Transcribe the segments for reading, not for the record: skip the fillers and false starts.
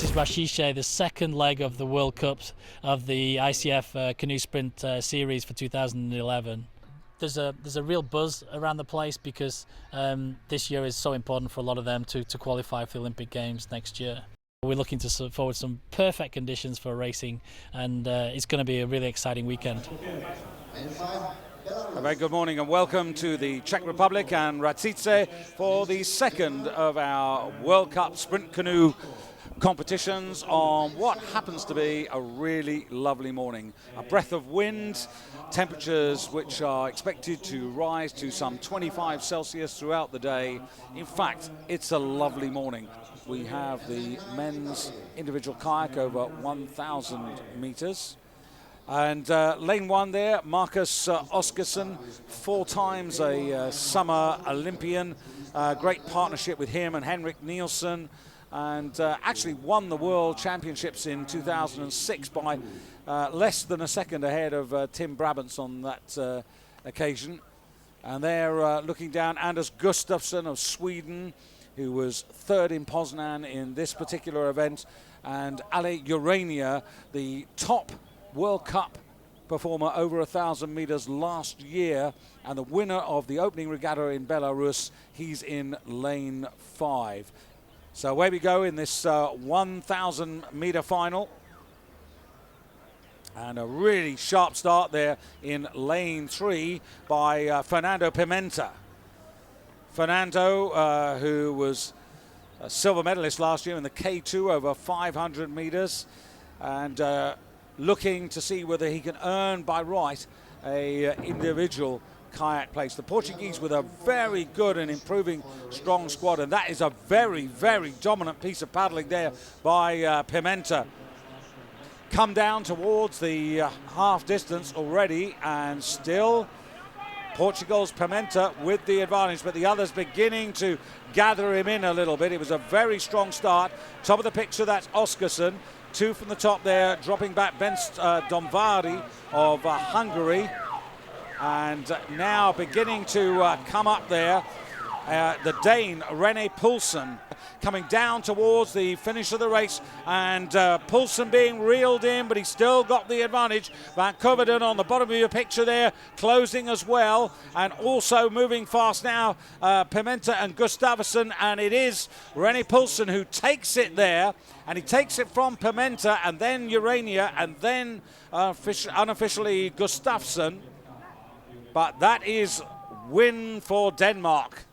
This is Racice, the second leg of the World Cup of the ICF Canoe Sprint series for 2011. There's a real buzz around the place because this year is so important for a lot of them to qualify for the Olympic Games next year. We're looking to forward some perfect conditions for racing, and it's going to be a really exciting weekend. A very good morning and welcome to the Czech Republic and Racice for the second of our World Cup Sprint Canoe competitions on what happens to be a really lovely morning. A breath of wind, temperatures which are expected to rise to some 25 Celsius throughout the day. In fact, it's a lovely morning. We have the men's individual kayak over 1,000 meters. And lane one there, Marcus Oskarsson, 4 times a summer Olympian. Great partnership with him and Henrik Nielsen. And actually won the World Championships in 2006 by less than a second ahead of Tim Brabants on that occasion. And they're looking down Anders Gustafsson of Sweden, who was third in Poznan in this particular event, and Ale Urania, the top World Cup performer over 1,000 meters last year and the winner of the opening regatta in Belarus. He's in lane 5. So away we go in this 1,000 meter final. And a really sharp start there in lane 3 by Fernando Pimenta. Fernando, who was a silver medalist last year in the K2 over 500 meters, and looking to see whether he can earn by right a individual kayak place. The Portuguese with a very good and improving strong squad, and that is a very, very dominant piece of paddling there by Pimenta. Come down towards the half distance already, and still Portugal's Pimenta with the advantage, but the others beginning to gather him in a little bit. It was a very strong start. Top of the picture, that's Oskarsson. 2 from the top there, dropping back Benst Domvari of Hungary. And now beginning to come up there, the Dane, René Poulsen, coming down towards the finish of the race, and Poulsen being reeled in, but he's still got the advantage. Van Coverdon on the bottom of your picture there, closing as well, and also moving fast now, Pimenta and Gustafsson, and it is René Poulsen who takes it there, and he takes it from Pimenta, and then Urania, and then unofficially Gustafsson. But that is win for Denmark.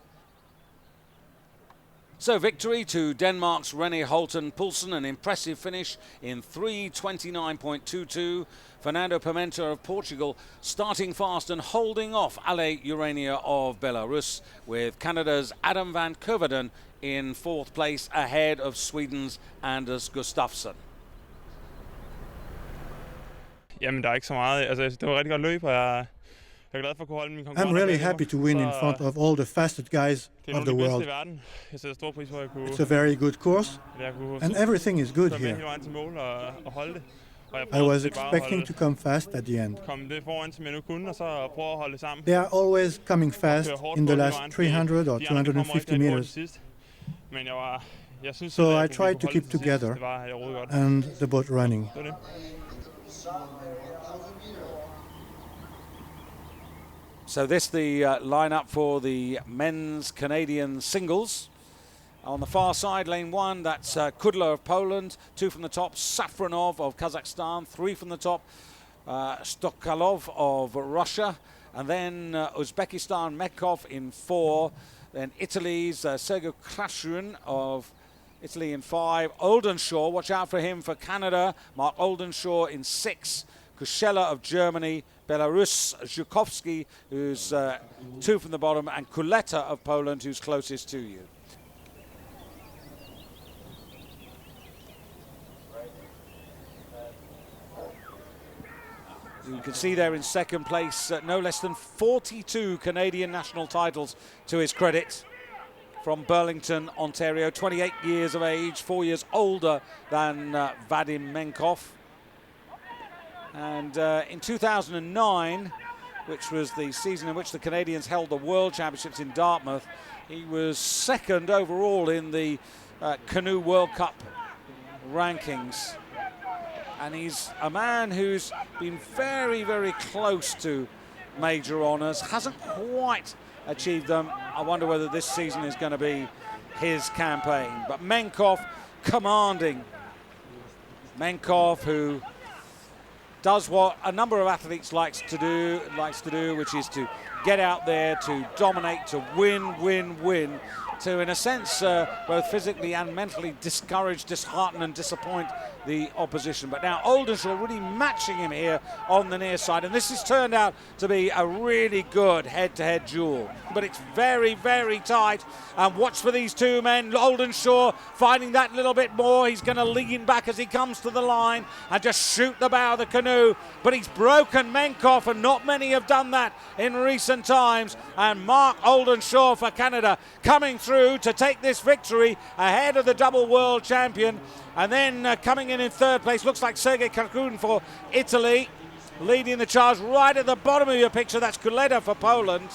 So victory to Denmark's René Holten Poulsen, an impressive finish in 3:29.22. Fernando Pimenta of Portugal starting fast and holding off Ale Urania of Belarus, with Canada's Adam Van Coverdon in 4th place ahead of Sweden's Anders Gustafsson. Jamen, der er ikke så meget. Altså, det var rigtig godt løb, og jeg I'm really happy to win in front of all the fastest guys of the world. It's a very good course, and everything is good here. I was expecting to come fast at the end. They are always coming fast in the last 300 or 250 meters. So I tried to keep together and the boat running. So this the lineup for the men's Canadian singles. On the far side, lane 1, that's Kudla of Poland. 2 from the top, Safronov of Kazakhstan. 3 from the top, Stokalov of Russia. And then Uzbekistan, Mekhov in 4. Then Italy's Sergio Krashun of Italy in 5. Oldenshaw, watch out for him for Canada. Mark Oldenshaw in 6. Kushela of Germany, Belarus, Zhukovsky, who's 2 from the bottom, and Kuleta of Poland, who's closest to you. You can see there in second place, no less than 42 Canadian national titles to his credit. From Burlington, Ontario, 28 years of age, 4 years older than Vadim Menkov. And in 2009, which was the season in which the Canadians held the World Championships in Dartmouth, he was second overall in the Canoe World Cup rankings. And he's a man who's been very, very close to major honours, hasn't quite achieved them. I wonder whether this season is going to be his campaign. But Menkov commanding. Menkov, who does what a number of athletes likes to do, which is to get out there, to dominate, to win, to, in a sense, both physically and mentally discourage, dishearten and disappoint the opposition. But now Oldenshaw really matching him here on the near side, and this has turned out to be a really good head-to-head duel. But it's very, very tight, and watch for these two men. Oldenshaw finding that little bit more. He's going to lean back as he comes to the line and just shoot the bow of the canoe, but he's broken Menkov, and not many have done that in recent times. And Mark Oldenshaw for Canada coming through to take this victory ahead of the double world champion. And then coming in third place looks like Sergei Karkun for Italy, leading the charge right at the bottom of your picture. That's Kuleta for Poland.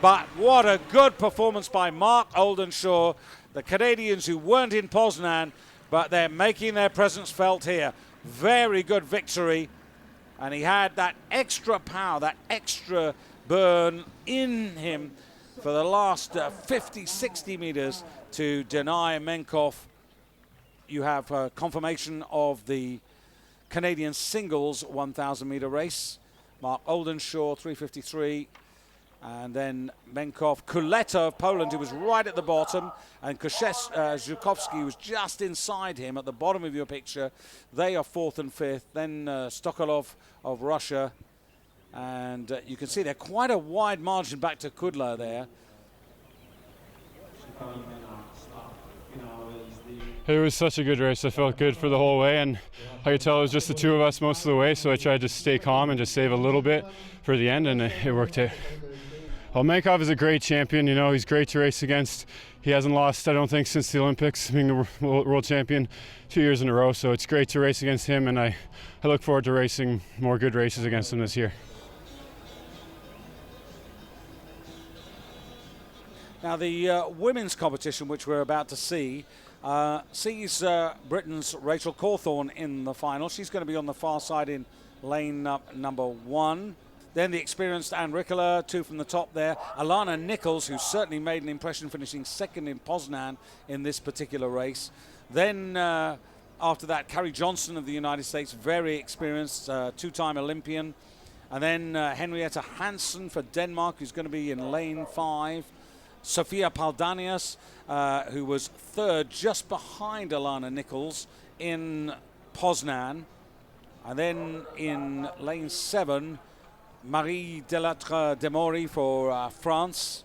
But what a good performance by Mark Oldenshaw. The Canadians who weren't in Poznan, but they're making their presence felt here. Very good victory. And he had that extra power, that extra burn in him for the last 50, 60 meters to deny Menkov. You have confirmation of the Canadian singles 1,000 meter race. Mark Oldenshaw, 3:53. And then Menkov, Kuleta of Poland, who was right at the bottom, and Zhukowski was just inside him at the bottom of your picture. They are fourth and fifth. Then Stokolov of Russia. And you can see they're quite a wide margin back to Kudla there. It was such a good race. I felt good for the whole way, and I could tell it was just the two of us most of the way, so I tried to stay calm and just save a little bit for the end, and it worked out. Well, Menkov is a great champion. You know, he's great to race against. He hasn't lost, I don't think, since the Olympics, being the world champion 2 years in a row, so it's great to race against him, and I look forward to racing more good races against him this year. Now the women's competition, which we're about to see, sees Britain's Rachel Cawthorne in the final. She's going to be on the far side in lane number 1. Then the experienced Anne Ricola, 2 from the top there. Alana Nichols, who certainly made an impression, finishing second in Poznan in this particular race. Then after that, Carrie Johnson of the United States, very experienced, 2-time Olympian. And then Henrietta Hansen for Denmark, who's going to be in lane 5. Sofia Paldanias, who was third just behind Alana Nichols in Poznan. And then in lane 7, Marie Delattre Demori for France,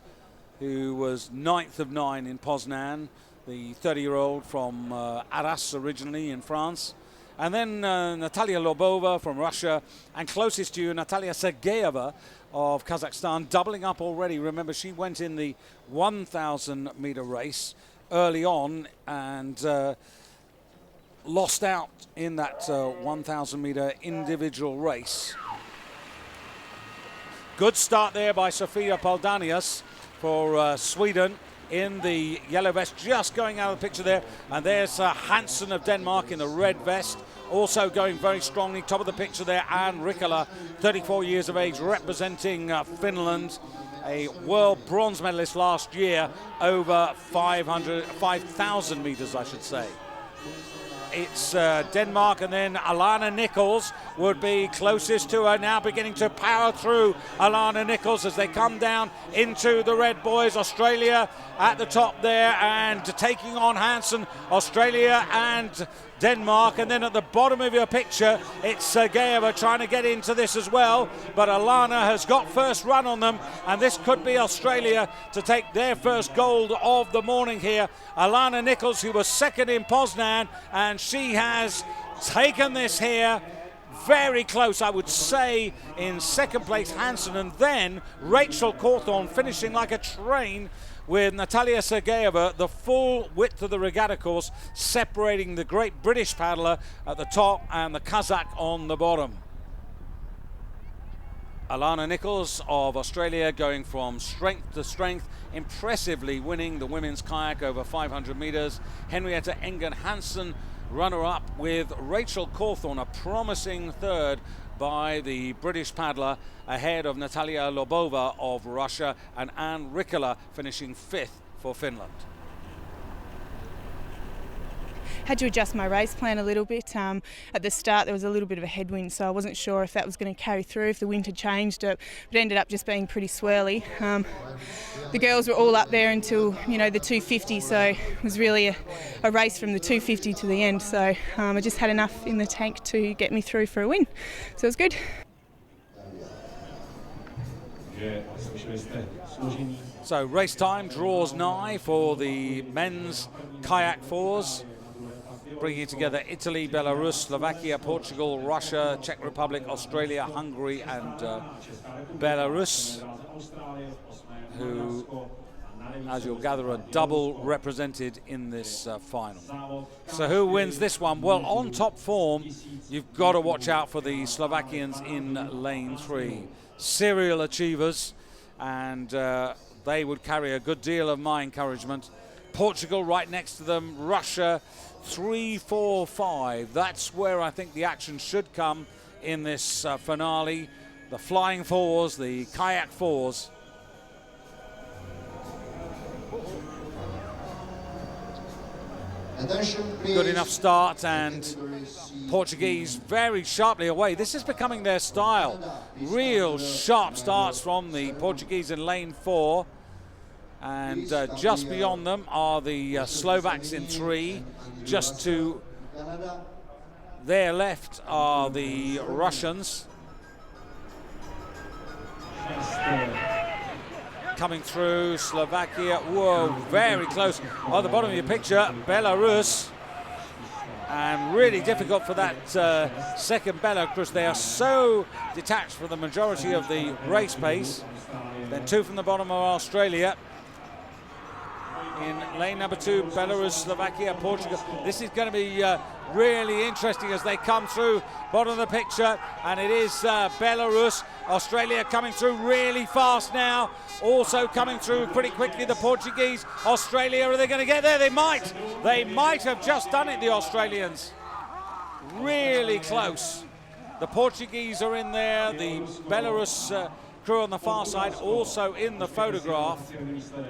who was 9th of 9 in Poznan, the 30-year-old from Arras originally in France. And then Natalia Lobova from Russia, and closest to you, Natalia Sergeyeva of Kazakhstan, doubling up already. Remember, she went in the 1,000 meter race early on and lost out in that 1,000 meter individual race. Good start there by Sofia Paldanias for Sweden in the yellow vest, just going out of the picture there. And there's Hansen of Denmark in the red vest, also going very strongly. Top of the picture there, Anne Ricola, 34 years of age, representing Finland, a world bronze medalist last year over 5,000 meters, I should say. It's Denmark, and then Alana Nichols would be closest to her now, beginning to power through Alana Nichols as they come down into the red boys. Australia at the top there and taking on Hansen, Australia and Denmark. And then at the bottom of your picture, it's Sergeyeva trying to get into this as well, but Alana has got first run on them, and this could be Australia to take their first gold of the morning here. Alana Nichols, who was second in Poznan, and she has taken this here very close, I would say, in second place Hansen, and then Rachel Cawthorne finishing like a train with Natalia Sergeyeva, the full width of the regatta course, separating the great British paddler at the top and the Kazakh on the bottom. Alana Nichols of Australia going from strength to strength, impressively winning the women's kayak over 500 meters. Henrietta Engen Hansen runner-up with Rachel Cawthorne, a promising third by the British paddler, ahead of Natalia Lobova of Russia and Anne Rikkola finishing 5th for Finland. Had to adjust my race plan a little bit. At the start there was a little bit of a headwind, so I wasn't sure if that was going to carry through, if the wind had changed, but it ended up just being pretty swirly. The girls were all up there until, you know, the 250, so it was really a race from the 250 to the end, so I just had enough in the tank to get me through for a win, so it was good. So race time draws nigh for the men's kayak fours, bringing together Italy, Belarus, Slovakia, Portugal, Russia, Czech Republic, Australia, Hungary and Belarus, who, as you'll gather, are double represented in this final. So who wins this one? Well, on top form, you've got to watch out for the Slovakians in lane 3. Serial achievers, and they would carry a good deal of my encouragement. Portugal right next to them, Russia 3, 4, 5. That's where I think the action should come in this finale. The flying fours, the kayak fours. Good enough start, and Portuguese very sharply away. This is becoming their style. Real sharp starts from the Portuguese in lane 4. And just beyond them are the Slovaks in 3. Just to their left are the Russians. Coming through, Slovakia, whoa, very close. On the bottom of your picture, Belarus. And really difficult for that second Belarus. They are so detached from the majority of the race pace. Then 2 from the bottom of Australia. In lane number 2, Belarus, Slovakia, Portugal. This is going to be really interesting as they come through bottom of the picture, and it is Belarus. Australia coming through really fast now, also coming through pretty quickly, the Portuguese. Australia, are they going to get there? They might have just done it, the Australians. Really close. The Portuguese are in there, the Belarus crew on the far side also in the photograph,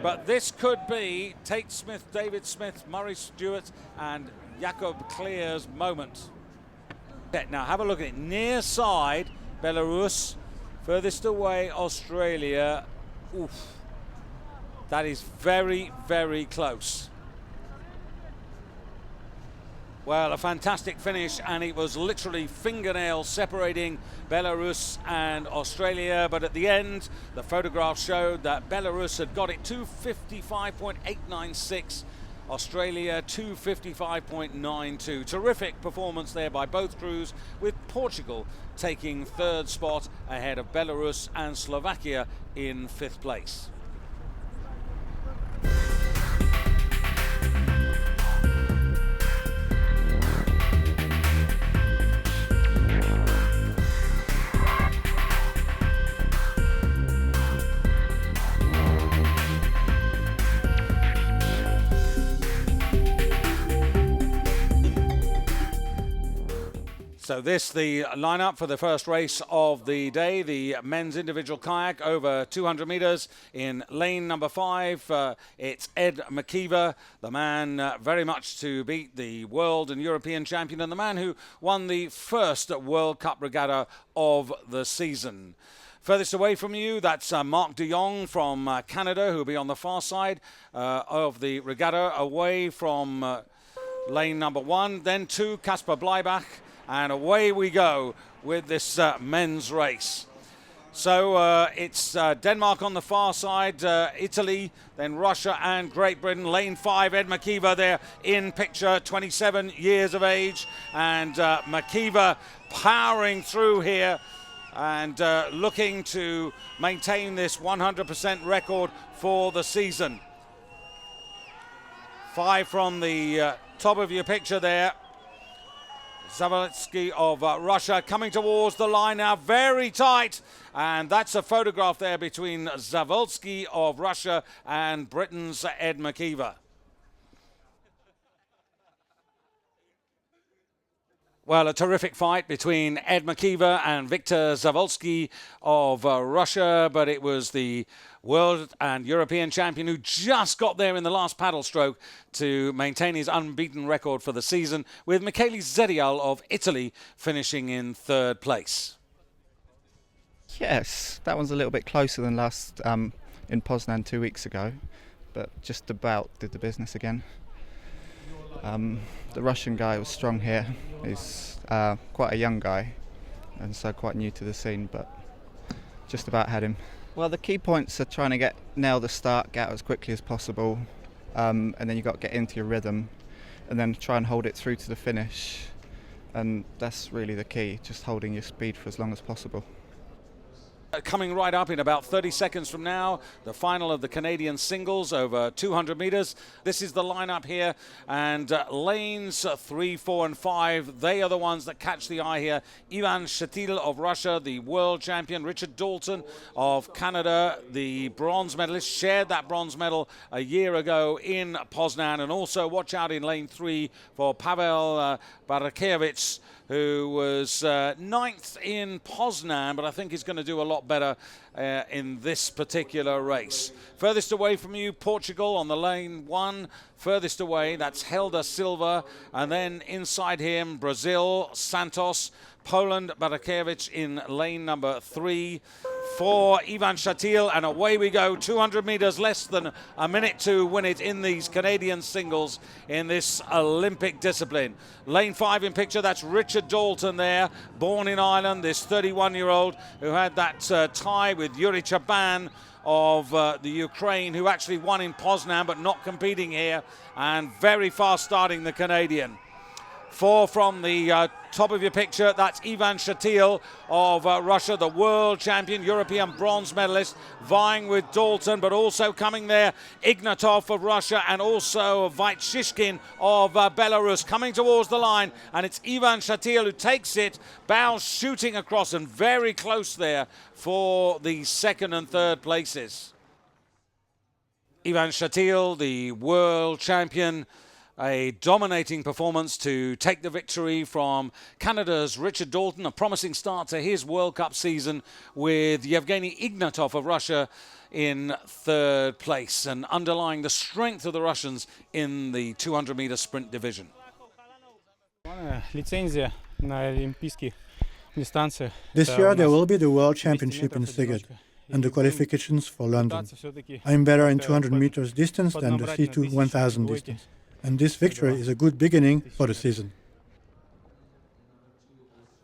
but this could be Tate Smith, David Smith, Murray Stewart and Jakob Clear's moment. Now have a look at it. Near side, Belarus. Furthest away, Australia. Oof. That is very, very close. Well, a fantastic finish, and it was literally fingernails separating Belarus and Australia, but at the end, the photograph showed that Belarus had got it 2:55.896, Australia 2:55.92. Terrific performance there by both crews, with Portugal taking 3rd spot ahead of Belarus and Slovakia in 5th place. So this, the lineup for the first race of the day, the men's individual kayak over 200 meters in lane number 5. It's Ed McKeever, the man very much to beat, the world and European champion, and the man who won the first World Cup regatta of the season. Furthest away from you, that's Mark de Jong from Canada, who will be on the far side of the regatta, away from lane number 1. Then 2, Kasper Bleibach. And away we go with this men's race. So it's Denmark on the far side, Italy, then Russia and Great Britain. Lane 5, Ed McKeever there in picture, 27 years of age. And McKeever powering through here and looking to maintain this 100% record for the season. 5 from the top of your picture there. Zavaletsky of Russia coming towards the line now, very tight, and that's a photograph there between Zavaletsky of Russia and Britain's Ed McKeever. Well, a terrific fight between Ed Makiva and Viktor Zavolsky of Russia, but it was the world and European champion who just got there in the last paddle stroke to maintain his unbeaten record for the season, with Michele Zedial of Italy finishing in third place. Yes, that one's a little bit closer than last in Poznan 2 weeks ago, but just about did the business again. The Russian guy was strong here. He's quite a young guy and so quite new to the scene, but just about had him. Well, the key points are trying to nail the start, get out as quickly as possible, and then you've got to get into your rhythm and then try and hold it through to the finish, and that's really the key, just holding your speed for as long as possible. Coming right up in about 30 seconds from now, the final of the Canadian singles over 200 meters. This is the lineup here, and lanes 3, 4 and 5, they are the ones that catch the eye here. Ivan Shatil of Russia, the world champion. Richard Dalton of Canada, the bronze medalist, shared that bronze medal a year ago in Poznan. And also watch out in lane 3 for Pavel Barakevich, who was ninth in Poznan, but I think he's going to do a lot better in this particular race. Furthest away from you, Portugal on the lane 1. Furthest away, that's Helder Silva. And then inside him, Brazil, Santos. Poland, Barakevich in lane number 3 for Ivan Shatil, and away we go. 200 meters, less than a minute to win it in these Canadian singles in this Olympic discipline. Lane 5 in picture, that's Richard Dalton there, born in Ireland, this 31-year-old who had that tie with Yuri Chaban of the Ukraine, who actually won in Poznan but not competing here, and very fast starting the Canadian. 4 from the top of your picture, that's Ivan Shatil of Russia, the world champion, European bronze medalist, vying with Dalton, but also coming there, Ignatov of Russia, and also Vaitshishkin of Belarus, coming towards the line, and it's Ivan Shatil who takes it, bows shooting across, and very close there for the second and third places. Ivan Shatil, the world champion, a dominating performance to take the victory from Canada's Richard Dalton. A promising start to his World Cup season with Yevgeny Ignatov of Russia in third place, and underlying the strength of the Russians in the 200-meter sprint division. This year there will be the World Championship in Szeged and the qualifications for London. I'm better in 200 meters distance than the C2 1000 distance. And this victory is a good beginning for the season.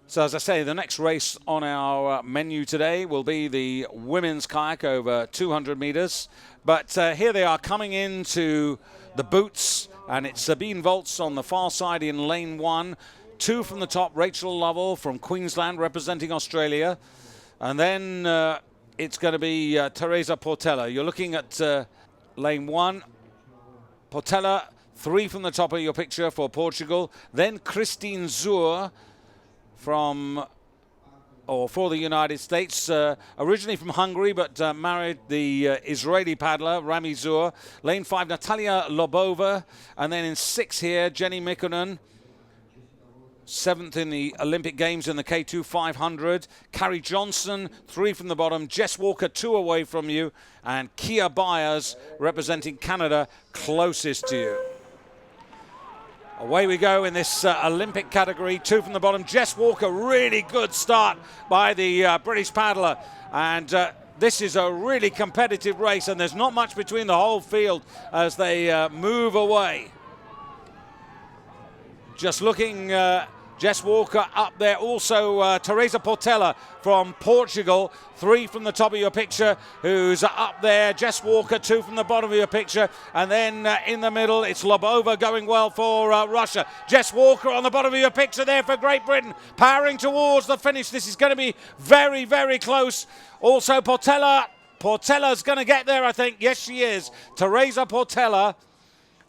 So as I say, the next race on our menu today will be the women's kayak over 200 meters. But here they are coming into the boots, and it's Sabine Volz on the far side in lane 1. 2 from the top, Rachel Lovell from Queensland representing Australia. And then it's going to be Teresa Portela. You're looking at lane 1. Portela, 3 from the top of your picture for Portugal. Then Christine Zur for the United States, originally from Hungary, but married the Israeli paddler Rami Zur. Lane 5, Natalia Lobova. And then in 6 here, Jenny Mikkonen, 7th in the Olympic Games in the K2 500. Carrie Johnson, 3 from the bottom. Jess Walker, 2 away from you. And Kia Byers, representing Canada, closest to you. Away we go in this Olympic category, 2 from the bottom. Jess Walker, really good start by the British paddler. And this is a really competitive race, and there's not much between the whole field as they move away. Just looking, Jess Walker up there. Also Teresa Portela from Portugal, 3 from the top of your picture, who's up there. Jess Walker, 2 from the bottom of your picture. And then in the middle, it's Lobova going well for Russia. Jess Walker on the bottom of your picture there for Great Britain, powering towards the finish. This is going to be very, very close. Also Portela. Portela's going to get there, I think. Yes, she is. Teresa Portela.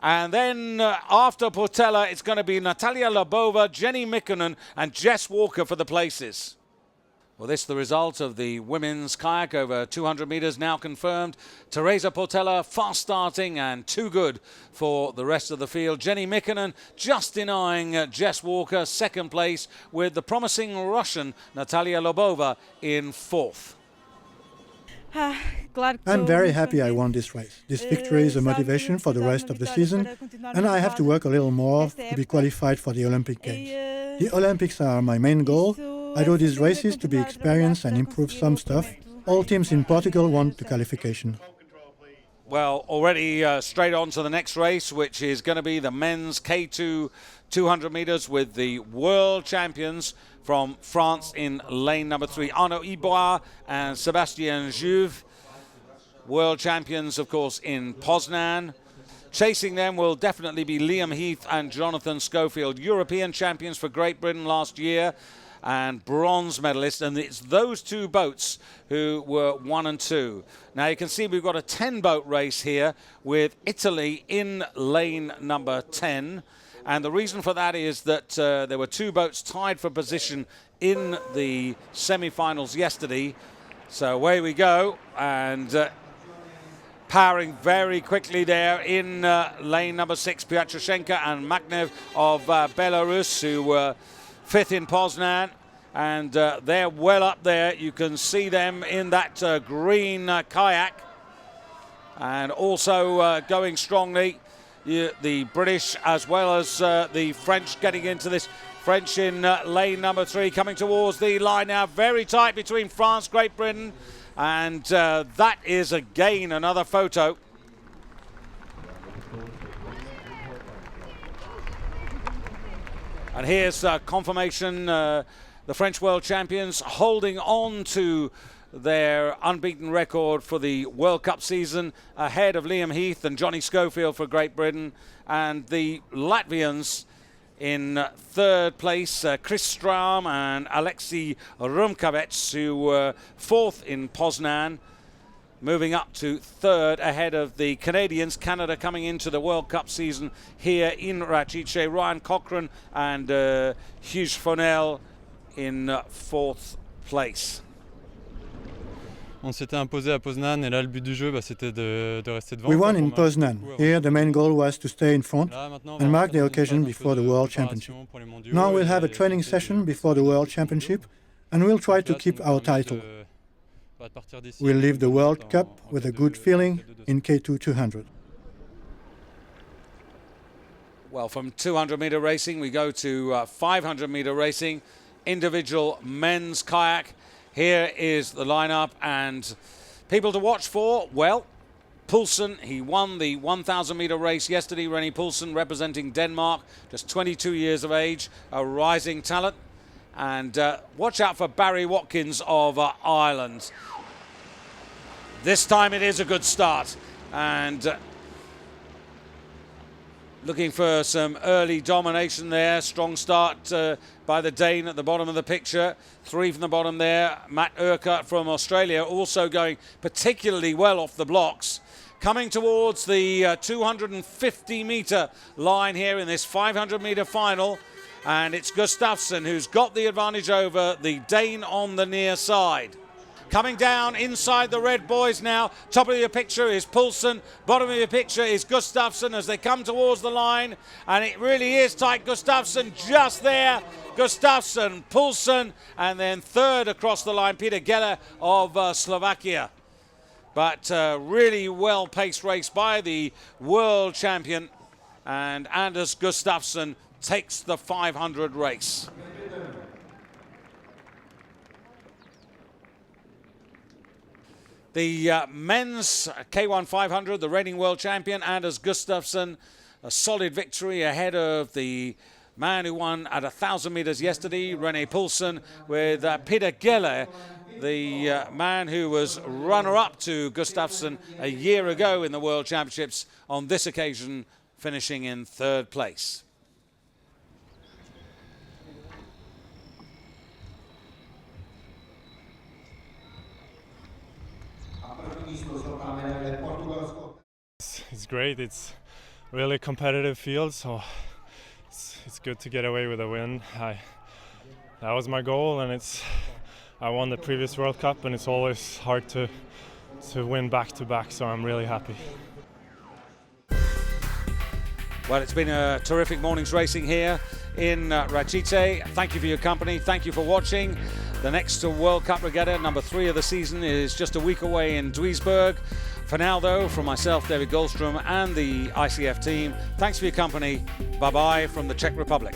And then after Portela, it's going to be Natalia Lobova, Jenny Mikkonen, and Jess Walker for the places. Well, this is the result of the women's kayak over 200 metres, now confirmed. Teresa Portela fast starting and too good for the rest of the field. Jenny Mikkonen just denying Jess Walker second place, with the promising Russian Natalia Lobova in fourth. I'm very happy I won this race. This victory is a motivation for the rest of the season, and I have to work a little more to be qualified for the Olympic Games. The Olympics are my main goal. I do these races to be experienced and improve some stuff. All teams in Portugal want the qualification. Well, already straight on to the next race, which is going to be the men's K2 200 metres with the world champions from France in lane number 3, Arnaud Ibois and Sébastien Jouve. World champions, of course, in Poznan. Chasing them will definitely be Liam Heath and Jonathan Schofield, European champions for Great Britain last year and bronze medalists, and it's those two boats who were 1 and 2. Now you can see we've got a 10-boat race here with Italy in lane number 10, and the reason for that is that there were 2 boats tied for position in the semi-finals yesterday. So away we go, and powering very quickly there in lane number 6, Pyatrushenko and Magnev of Belarus, who were 5th in Poznan, and they're well up there. You can see them in that green kayak, and also going strongly the British as well as the French getting into this. French in lane number 3, coming towards the line now, very tight between France, Great Britain, and that is again another photo. And here's confirmation, the French world champions holding on to their unbeaten record for the World Cup season, ahead of Liam Heath and Johnny Schofield for Great Britain, and the Latvians in 3rd place, Chris Strahm and Alexei Rumkavets, who were 4th in Poznan, moving up to 3rd ahead of the Canadians. Canada coming into the World Cup season here in Racice. Ryan Cochrane and Hugh Fonel in 4th place. On s'était imposé à Poznan, et là le but du jeu c'était de rester devant. We won in Poznan. Here the main goal was to stay in front and mark the occasion before the World Championship. Now we'll have a training session before the World Championship, and we'll try to keep our title. We'll leave the World Cup with a good feeling in K2 200. Well, from 200-meter racing, we go to 500-meter racing, individual men's kayak. Here is the lineup, and people to watch for. Well, Poulsen, he won the 1,000-meter race yesterday. René Poulsen representing Denmark, just 22 years of age, a rising talent. And watch out for Barry Watkins of Ireland. This time it is a good start, and looking for some early domination there. Strong start by the Dane at the bottom of the picture. 3 from the bottom there. Matt Urquhart from Australia also going particularly well off the blocks. Coming towards the 250-meter line here in this 500-meter final. And it's Gustafsson who's got the advantage over the Dane on the near side. Coming down inside the red boys now. Top of your picture is Poulsen. Bottom of your picture is Gustafsson as they come towards the line. And it really is tight. Gustafsson just there. Gustafsson, Poulsen, and then 3rd across the line, Peter Geller of Slovakia. But really well-paced race by the world champion. And Anders Gustafsson takes the 500 race. The men's K1 500, the reigning world champion, Anders Gustafsson, a solid victory ahead of the man who won at 1,000 meters yesterday, René Poulsen, with Peter Geller, the man who was runner-up to Gustafsson a year ago in the World Championships, on this occasion finishing in 3rd place. It's great. It's really competitive field, so it's good to get away with a win. That was my goal, and I won the previous World Cup, and it's always hard to win back-to-back, so I'm really happy. Well, it's been a terrific morning's racing here in Racice. Thank you for your company. Thank you for watching. The next World Cup regatta, number 3 of the season, is just a week away in Duisburg. For now, though, from myself, David Goldstrom, and the ICF team, thanks for your company. Bye-bye from the Czech Republic.